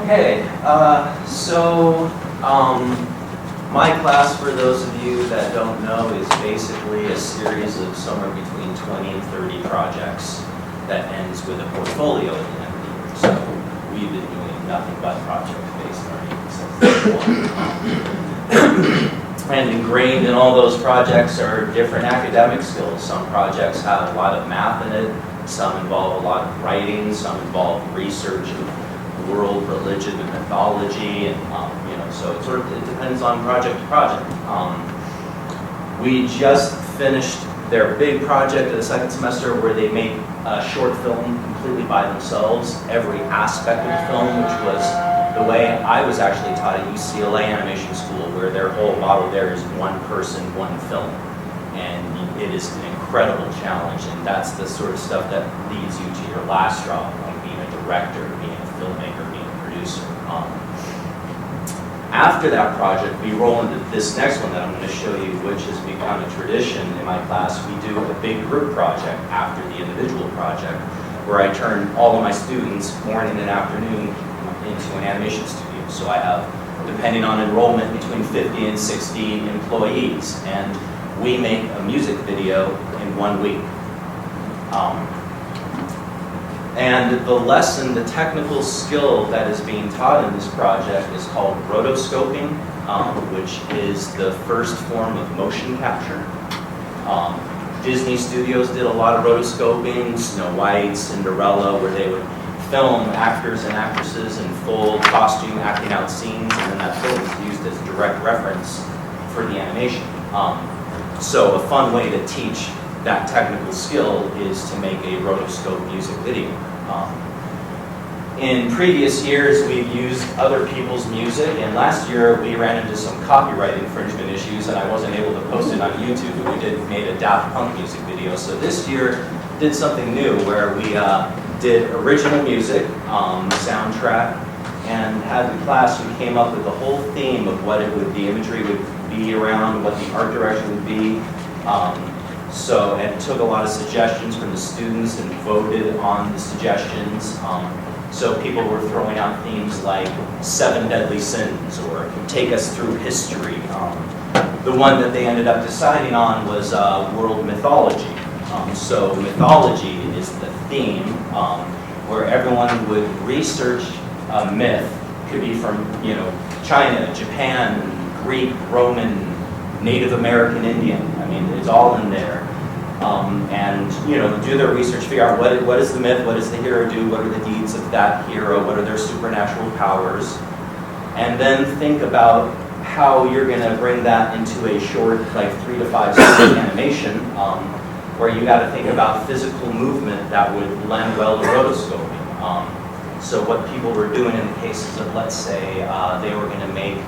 Okay, my class, for those of you that don't know, is basically a series of somewhere between 20 and 30 projects that ends with a portfolio at the end of the year. So we've been doing nothing but project-based learning since and ingrained in all those projects are different academic skills. Some projects have a lot of math in it, some involve a lot of writing, some involve research of world, religion, and mythology, and so it depends on project to project. We just finished their big project of the second semester where they made a short film completely by themselves, every aspect of the film, which was the way I was actually taught at UCLA Animation School, where their whole model there is one person, one film. And it is an incredible challenge, and that's the sort of stuff that leads you to your last job, like being a director, being a filmmaker, being a producer. After that project, we roll into this next one that I'm going to show you, which has become a tradition in my class. We do a big group project after the individual project, where I turn all of my students, morning and afternoon, into an animation studio. So I have, depending on enrollment, between 50 and 60 employees, and we make a music video in 1 week. And the lesson, the technical skill that is being taught in this project is called rotoscoping, which is the first form of motion capture. Disney Studios did a lot of rotoscoping, Snow White, Cinderella, where they would film actors and actresses in full costume acting out scenes, and then that film is used as direct reference for the animation. So a fun way to teach that technical skill is to make a rotoscope music video. In previous years, we've used other people's music, and last year we ran into some copyright infringement issues, and I wasn't able to post it on YouTube, but we made a Daft Punk music video. So this year did something new, where we did original music, soundtrack, and had the class who came up with the whole theme of what it would, the imagery would be around, what the art direction would be. And took a lot of suggestions from the students and voted on the suggestions. So people were throwing out themes like 7 Deadly Sins or Take Us Through History. The one that they ended up deciding on was world mythology. So mythology is the theme where everyone would research a myth. Could be from China, Japan, Greek, Roman, Native American, Indian. I mean, it's all in there. And do their research, figure out what is the myth, what does the hero do, what are the deeds of that hero, what are their supernatural powers, and then think about how you're going to bring that into a short, like 3 to 5 second animation, where you got to think about physical movement that would lend well to rotoscoping. So what people were doing in the cases of, let's say, they were going to make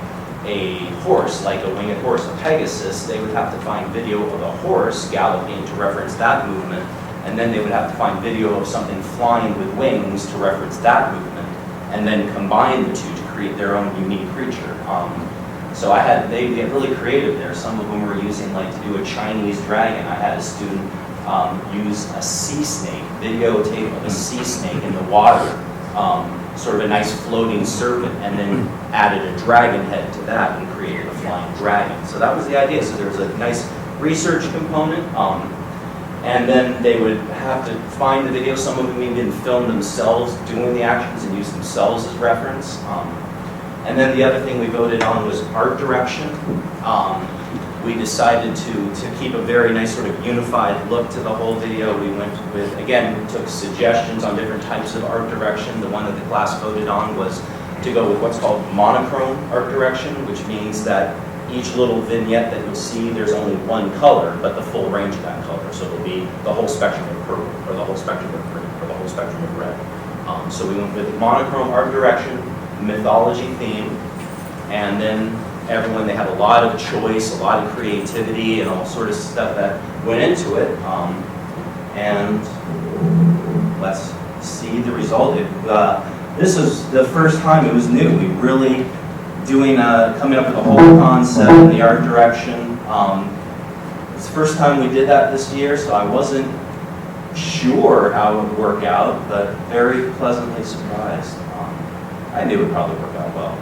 a horse, like a winged horse, a Pegasus, they would have to find video of a horse galloping to reference that movement, and then they would have to find video of something flying with wings to reference that movement, and then combine the two to create their own unique creature. So they get really creative there. Some of them were using, like, to do a Chinese dragon. I had a student use a sea snake, videotape of a sea snake in the water, sort of a nice floating serpent, and then added a dragon head to that and created a flying dragon. So that was the idea. So there was a nice research component, and then they would have to find the video. Some of them even film themselves doing the actions and use themselves as reference. And then the other thing we voted on was art direction. We decided to keep a very nice sort of unified look to the whole video. We went with, again, we took suggestions on different types of art direction. The one that the class voted on was to go with what's called monochrome art direction, which means that each little vignette that you'll see, there's only one color, but the full range of that color. So it'll be the whole spectrum of purple, or the whole spectrum of green, or the whole spectrum of red. So we went with monochrome art direction, mythology theme, and then everyone, they had a lot of choice, a lot of creativity, and all sort of stuff that went into it. And let's see the result. This was the first time it was new. We really coming up with the whole concept and the art direction. It's the first time we did that this year, so I wasn't sure how it would work out, but very pleasantly surprised. I knew it would probably work out well.